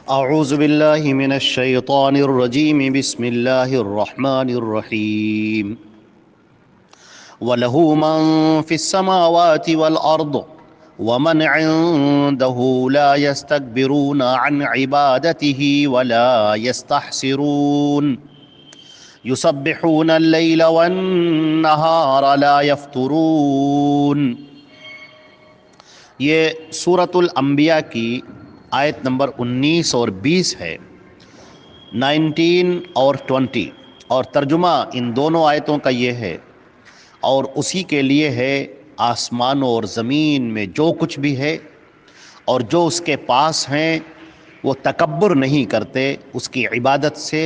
اعوذ باللہ من الشیطان الرجیم بسم اللہ الرحمن الرحیم وَلَهُ مَن فِي السَّمَاوَاتِ وَالْأَرْضِ وَمَنْ عِندَهُ لَا يَسْتَكْبِرُونَ عَنْ عِبَادَتِهِ وَلَا يَسْتَحْسِرُونَ يُسَبِّحُونَ اللَّيْلَ وَالنَّهَارَ لَا يَفْتُرُونَ۔ یہ سورۃ الانبیاء کی آیت نمبر 19 اور 20 ہے، 19 اور 20، اور ترجمہ ان دونوں آیتوں کا یہ ہے، اور اسی کے لیے ہے آسمانوں اور زمین میں جو کچھ بھی ہے اور جو اس کے پاس ہیں، وہ تکبر نہیں کرتے اس کی عبادت سے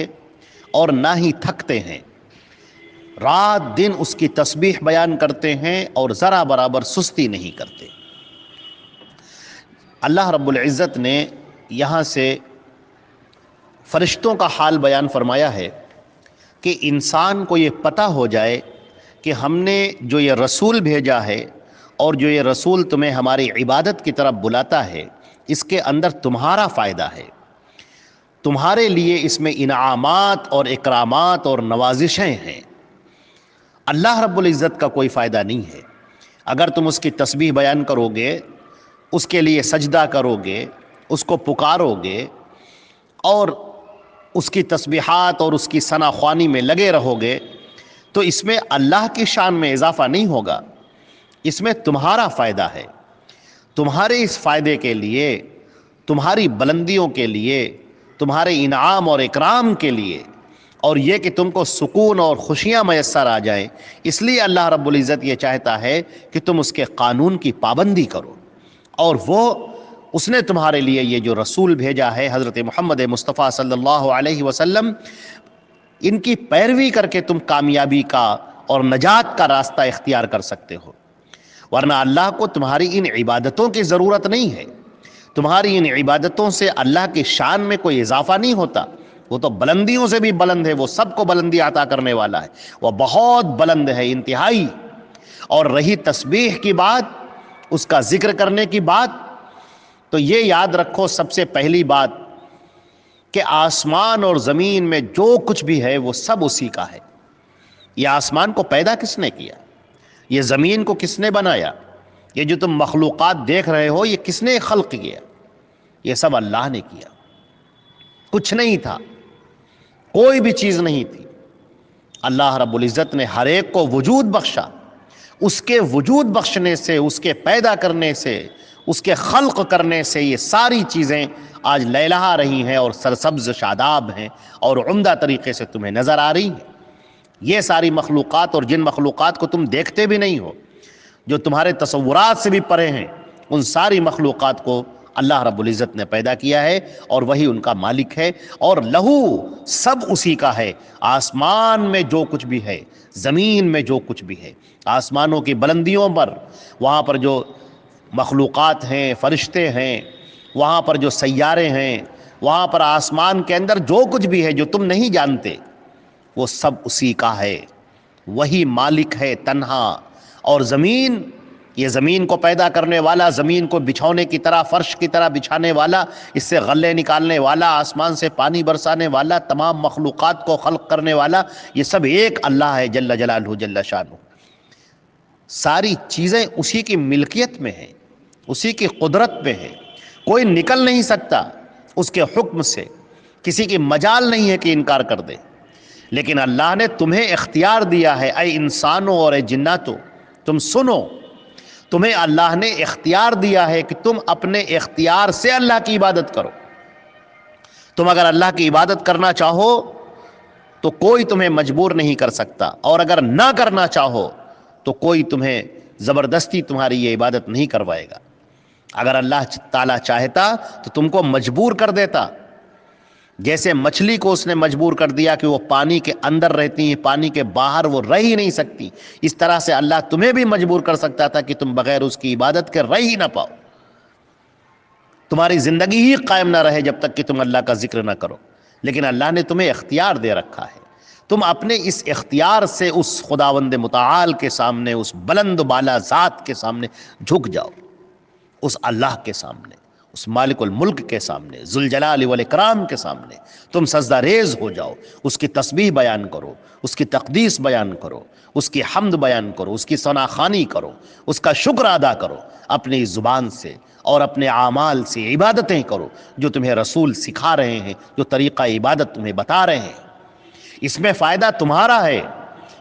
اور نہ ہی تھکتے ہیں، رات دن اس کی تسبیح بیان کرتے ہیں اور ذرا برابر سستی نہیں کرتے۔ اللہ رب العزت نے یہاں سے فرشتوں کا حال بیان فرمایا ہے کہ انسان کو یہ پتہ ہو جائے کہ ہم نے جو یہ رسول بھیجا ہے اور جو یہ رسول تمہیں ہماری عبادت کی طرف بلاتا ہے، اس کے اندر تمہارا فائدہ ہے، تمہارے لیے اس میں انعامات اور اکرامات اور نوازشیں ہیں۔ اللہ رب العزت کا کوئی فائدہ نہیں ہے۔ اگر تم اس کی تسبیح بیان کرو گے، اس کے لیے سجدہ کرو گے، اس کو پکارو گے اور اس کی تسبیحات اور اس کی ثنا خوانی میں لگے رہو گے، تو اس میں اللہ کی شان میں اضافہ نہیں ہوگا، اس میں تمہارا فائدہ ہے۔ تمہارے اس فائدے کے لیے، تمہاری بلندیوں کے لیے، تمہارے انعام اور اکرام کے لیے، اور یہ کہ تم کو سکون اور خوشیاں میسر آ جائیں، اس لیے اللہ رب العزت یہ چاہتا ہے کہ تم اس کے قانون کی پابندی کرو، اور وہ اس نے تمہارے لیے یہ جو رسول بھیجا ہے حضرت محمد مصطفیٰ صلی اللہ علیہ وسلم، ان کی پیروی کر کے تم کامیابی کا اور نجات کا راستہ اختیار کر سکتے ہو، ورنہ اللہ کو تمہاری ان عبادتوں کی ضرورت نہیں ہے۔ تمہاری ان عبادتوں سے اللہ کی شان میں کوئی اضافہ نہیں ہوتا، وہ تو بلندیوں سے بھی بلند ہے، وہ سب کو بلندی عطا کرنے والا ہے، وہ بہت بلند ہے انتہائی۔ اور رہی تسبیح کی بات، اس کا ذکر کرنے کی بات، تو یہ یاد رکھو سب سے پہلی بات کہ آسمان اور زمین میں جو کچھ بھی ہے وہ سب اسی کا ہے۔ یہ آسمان کو پیدا کس نے کیا؟ یہ زمین کو کس نے بنایا؟ یہ جو تم مخلوقات دیکھ رہے ہو، یہ کس نے خلق کیا؟ یہ سب اللہ نے کیا۔ کچھ نہیں تھا، کوئی بھی چیز نہیں تھی، اللہ رب العزت نے ہر ایک کو وجود بخشا۔ اس کے وجود بخشنے سے، اس کے پیدا کرنے سے، اس کے خلق کرنے سے یہ ساری چیزیں آج لہلہا رہی ہیں اور سرسبز شاداب ہیں اور عمدہ طریقے سے تمہیں نظر آ رہی ہیں۔ یہ ساری مخلوقات، اور جن مخلوقات کو تم دیکھتے بھی نہیں ہو، جو تمہارے تصورات سے بھی پرے ہیں، ان ساری مخلوقات کو اللہ رب العزت نے پیدا کیا ہے، اور وہی ان کا مالک ہے، اور لہو سب اسی کا ہے۔ آسمان میں جو کچھ بھی ہے، زمین میں جو کچھ بھی ہے، آسمانوں کی بلندیوں پر، وہاں پر جو مخلوقات ہیں، فرشتے ہیں، وہاں پر جو سیارے ہیں، وہاں پر آسمان کے اندر جو کچھ بھی ہے جو تم نہیں جانتے، وہ سب اسی کا ہے، وہی مالک ہے تنہا۔ اور زمین، یہ زمین کو پیدا کرنے والا، زمین کو بچھونے کی طرح، فرش کی طرح بچھانے والا، اس سے غلے نکالنے والا، آسمان سے پانی برسانے والا، تمام مخلوقات کو خلق کرنے والا، یہ سب ایک اللہ ہے جل جلالہ جل شانہ۔ ساری چیزیں اسی کی ملکیت میں ہیں، اسی کی قدرت میں ہے، کوئی نکل نہیں سکتا اس کے حکم سے، کسی کی مجال نہیں ہے کہ انکار کر دے۔ لیکن اللہ نے تمہیں اختیار دیا ہے، اے انسانوں اور اے جناتوں، تم سنو، تمہیں اللہ نے اختیار دیا ہے کہ تم اپنے اختیار سے اللہ کی عبادت کرو۔ تم اگر اللہ کی عبادت کرنا چاہو تو کوئی تمہیں مجبور نہیں کر سکتا، اور اگر نہ کرنا چاہو تو کوئی تمہیں زبردستی تمہاری یہ عبادت نہیں کروائے گا۔ اگر اللہ تعالیٰ چاہتا تو تم کو مجبور کر دیتا، جیسے مچھلی کو اس نے مجبور کر دیا کہ وہ پانی کے اندر رہتی ہیں، پانی کے باہر وہ رہ ہی نہیں سکتی، اس طرح سے اللہ تمہیں بھی مجبور کر سکتا تھا کہ تم بغیر اس کی عبادت کے رہ ہی نہ پاؤ، تمہاری زندگی ہی قائم نہ رہے جب تک کہ تم اللہ کا ذکر نہ کرو۔ لیکن اللہ نے تمہیں اختیار دے رکھا ہے، تم اپنے اس اختیار سے اس خداوند متعال کے سامنے، اس بلند بالا ذات کے سامنے جھک جاؤ، اس اللہ کے سامنے، اس مالک الملک کے سامنے، ذوالجلال والاکرام کے سامنے تم سجدہ ریز ہو جاؤ، اس کی تسبیح بیان کرو، اس کی تقدیس بیان کرو، اس کی حمد بیان کرو، اس کی ثنا خوانی کرو، اس کا شکر ادا کرو، اپنی زبان سے اور اپنے اعمال سے عبادتیں کرو جو تمہیں رسول سکھا رہے ہیں، جو طریقہ عبادت تمہیں بتا رہے ہیں۔ اس میں فائدہ تمہارا ہے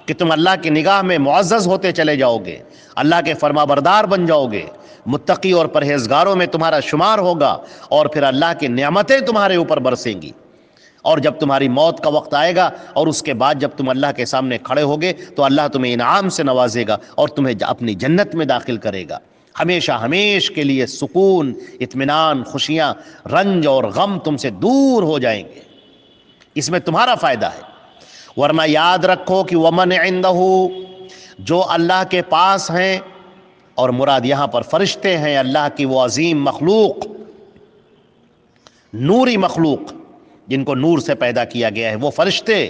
کہ تم اللہ کی نگاہ میں معزز ہوتے چلے جاؤ گے، اللہ کے فرما بردار بن جاؤ گے، متقی اور پرہیزگاروں میں تمہارا شمار ہوگا، اور پھر اللہ کی نعمتیں تمہارے اوپر برسیں گی۔ اور جب تمہاری موت کا وقت آئے گا اور اس کے بعد جب تم اللہ کے سامنے کھڑے ہوگے تو اللہ تمہیں انعام سے نوازے گا اور تمہیں اپنی جنت میں داخل کرے گا، ہمیشہ ہمیش کے لیے سکون، اطمینان، خوشیاں، رنج اور غم تم سے دور ہو جائیں گے۔ اس میں تمہارا فائدہ ہے۔ ورنہ یاد رکھو کہ ومن عندہ، جو اللہ کے پاس ہیں، اور مراد یہاں پر فرشتے ہیں، اللہ کی وہ عظیم مخلوق، نوری مخلوق جن کو نور سے پیدا کیا گیا ہے، وہ فرشتے،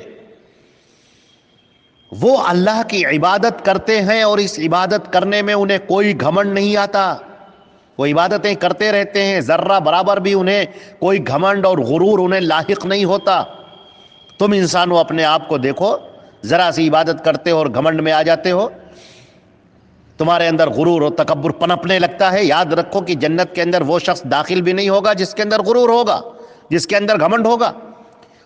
وہ اللہ کی عبادت کرتے ہیں، اور اس عبادت کرنے میں انہیں کوئی گھمنڈ نہیں آتا۔ وہ عبادتیں کرتے رہتے ہیں، ذرہ برابر بھی انہیں کوئی گھمنڈ اور غرور انہیں لاحق نہیں ہوتا۔ تم انسانوں اپنے آپ کو دیکھو، ذرا سی عبادت کرتے ہو اور گھمنڈ میں آ جاتے ہو، تمہارے اندر غرور و تکبر پنپنے لگتا ہے۔ یاد رکھو کہ جنت کے اندر وہ شخص داخل بھی نہیں ہوگا جس کے اندر غرور ہوگا، جس کے اندر گھمنڈ ہوگا۔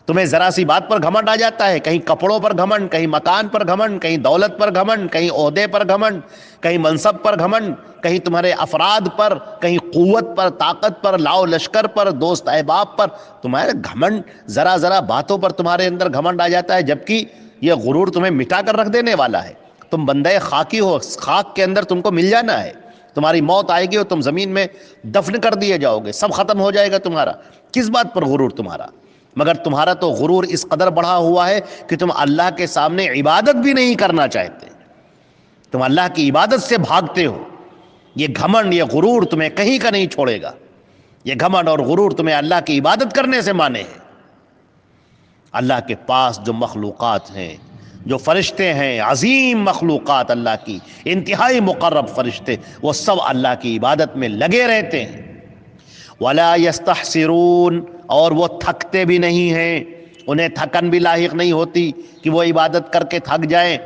تمہیں ذرا سی بات پر گھمنڈ آ جاتا ہے، کہیں کپڑوں پر گھمنڈ، کہیں مکان پر گھمنڈ، کہیں دولت پر گھمنڈ، کہیں عہدے پر گھمنڈ، کہیں منصب پر گھمنڈ، کہیں تمہارے افراد پر، کہیں قوت پر، طاقت پر، لاؤ لشکر پر، دوست احباب پر، تمہارے گھمنڈ، ذرا ذرا باتوں پر تمہارے اندر گھمنڈ آ جاتا ہے، جبکہ یہ غرور تمہیں مٹا کر رکھ دینے والا ہے۔ تم بندے خاکی ہو، خاک کے اندر تم کو مل جانا ہے، تمہاری موت آئے گی اور تم زمین میں دفن کر دیے جاؤ گے، سب ختم ہو جائے گا تمہارا۔ کس بات پر غرور تمہارا؟ مگر تمہارا تو غرور اس قدر بڑھا ہوا ہے کہ تم اللہ کے سامنے عبادت بھی نہیں کرنا چاہتے، تم اللہ کی عبادت سے بھاگتے ہو۔ یہ گھمنڈ، یہ غرور تمہیں کہیں کا نہیں چھوڑے گا۔ یہ گھمنڈ اور غرور تمہیں اللہ کی عبادت کرنے سے مانے ہے۔ اللہ کے پاس جو مخلوقات ہیں، جو فرشتے ہیں، عظیم مخلوقات اللہ کی، انتہائی مقرب فرشتے، وہ سب اللہ کی عبادت میں لگے رہتے ہیں۔ وَلَا يَسْتَحْسِرُونَ، اور وہ تھکتے بھی نہیں ہیں، انہیں تھکن بھی لاحق نہیں ہوتی کہ وہ عبادت کر کے تھک جائیں،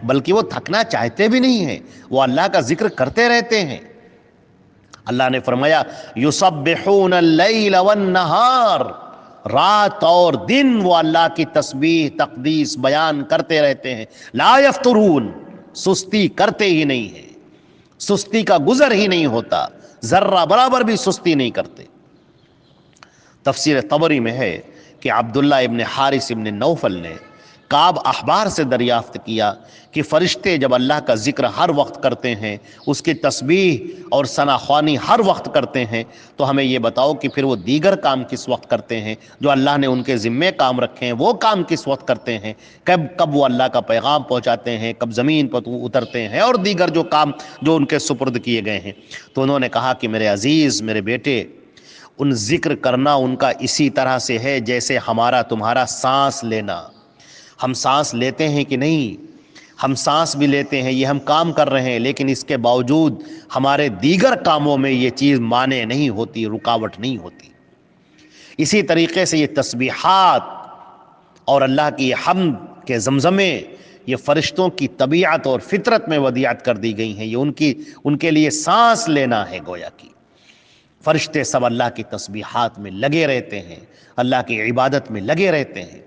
بلکہ وہ تھکنا چاہتے بھی نہیں ہیں، وہ اللہ کا ذکر کرتے رہتے ہیں۔ اللہ نے فرمایا یسبحون اللیل والنہار، رات اور دن وہ اللہ کی تسبیح، تقدیس بیان کرتے رہتے ہیں۔ لا یفترون، سستی کرتے ہی نہیں ہیں، سستی کا گزر ہی نہیں ہوتا، ذرہ برابر بھی سستی نہیں کرتے۔ تفسیر طبری میں ہے کہ عبداللہ ابن حارث ابن نوفل نے کعب احبار سے دریافت کیا کہ فرشتے جب اللہ کا ذکر ہر وقت کرتے ہیں، اس کی تسبیح اور ثنا خوانی ہر وقت کرتے ہیں، تو ہمیں یہ بتاؤ کہ پھر وہ دیگر کام کس وقت کرتے ہیں جو اللہ نے ان کے ذمے کام رکھے ہیں، وہ کام کس وقت کرتے ہیں، کب وہ اللہ کا پیغام پہنچاتے ہیں، کب زمین پر اترتے ہیں، اور دیگر جو کام جو ان کے سپرد کیے گئے ہیں۔ تو انہوں نے کہا کہ میرے عزیز، میرے بیٹے، ان ذکر کرنا ان کا اسی طرح سے ہے جیسے ہمارا تمہارا سانس لینا۔ ہم سانس لیتے ہیں کہ نہیں؟ ہم سانس بھی لیتے ہیں، یہ ہم کام کر رہے ہیں، لیکن اس کے باوجود ہمارے دیگر کاموں میں یہ چیز مانع نہیں ہوتی، رکاوٹ نہیں ہوتی۔ اسی طریقے سے یہ تسبیحات اور اللہ کی حمد کے زمزمے، یہ فرشتوں کی طبیعت اور فطرت میں ودیعت کر دی گئی ہیں، یہ ان کے لیے سانس لینا ہے گویا کی۔ فرشتے سب اللہ کی تسبیحات میں لگے رہتے ہیں، اللہ کی عبادت میں لگے رہتے ہیں۔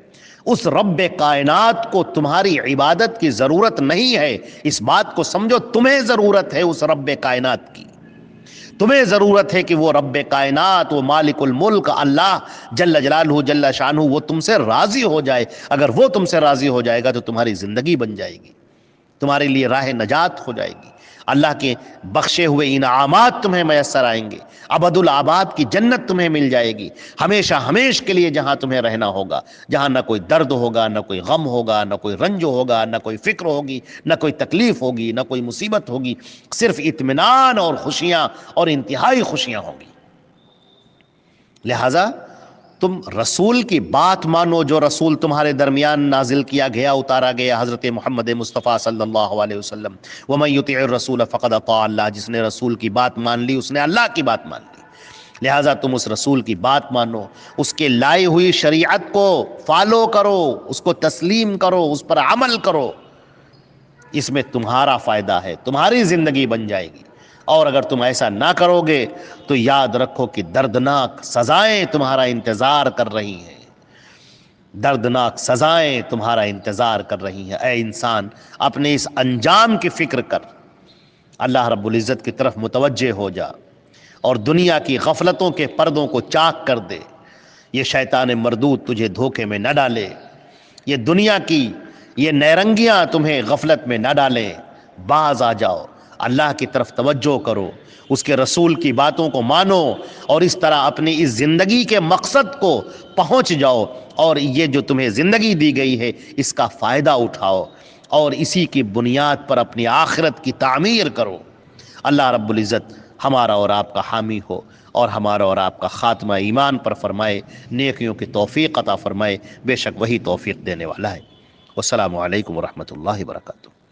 اس رب کائنات کو تمہاری عبادت کی ضرورت نہیں ہے، اس بات کو سمجھو، تمہیں ضرورت ہے اس رب کائنات کی۔ تمہیں ضرورت ہے کہ وہ رب کائنات، وہ مالک الملک اللہ جل جلالہ جل شانہ، وہ تم سے راضی ہو جائے۔ اگر وہ تم سے راضی ہو جائے گا تو تمہاری زندگی بن جائے گی، تمہارے لیے راہ نجات ہو جائے گی، اللہ کے بخشے ہوئے انعامات تمہیں میسر آئیں گے، ابد الآباد کی جنت تمہیں مل جائے گی، ہمیشہ ہمیش کے لیے جہاں تمہیں رہنا ہوگا، جہاں نہ کوئی درد ہوگا، نہ کوئی غم ہوگا، نہ کوئی رنج ہوگا، نہ کوئی فکر ہوگی، نہ کوئی تکلیف ہوگی، نہ کوئی مصیبت ہوگی، صرف اطمینان اور خوشیاں اور انتہائی خوشیاں ہوں گی۔ لہذا تم رسول کی بات مانو، جو رسول تمہارے درمیان نازل کیا گیا، اتارا گیا، حضرت محمد مصطفیٰ صلی اللہ علیہ وسلم۔ وَمَن يُطِعِ الرَّسُولَ فَقَدْ أَطَاعَ اللَّهَ، جس نے رسول کی بات مان لی اس نے اللہ کی بات مان لی۔ لہٰذا تم اس رسول کی بات مانو، اس کے لائی ہوئی شریعت کو فالو کرو، اس کو تسلیم کرو، اس پر عمل کرو، اس میں تمہارا فائدہ ہے، تمہاری زندگی بن جائے گی۔ اور اگر تم ایسا نہ کرو گے تو یاد رکھو کہ دردناک سزائیں تمہارا انتظار کر رہی ہیں، دردناک سزائیں تمہارا انتظار کر رہی ہیں۔ اے انسان، اپنے اس انجام کی فکر کر، اللہ رب العزت کی طرف متوجہ ہو جا اور دنیا کی غفلتوں کے پردوں کو چاک کر دے۔ یہ شیطان مردود تجھے دھوکے میں نہ ڈالے، یہ دنیا کی یہ نیرنگیاں تمہیں غفلت میں نہ ڈالیں۔ باز آ جاؤ، اللہ کی طرف توجہ کرو، اس کے رسول کی باتوں کو مانو، اور اس طرح اپنی اس زندگی کے مقصد کو پہنچ جاؤ، اور یہ جو تمہیں زندگی دی گئی ہے اس کا فائدہ اٹھاؤ، اور اسی کی بنیاد پر اپنی آخرت کی تعمیر کرو۔ اللہ رب العزت ہمارا اور آپ کا حامی ہو، اور ہمارا اور آپ کا خاتمہ ایمان پر فرمائے، نیکیوں کی توفیق عطا فرمائے، بے شک وہی توفیق دینے والا ہے۔ والسلام علیکم ورحمۃ اللہ وبرکاتہ۔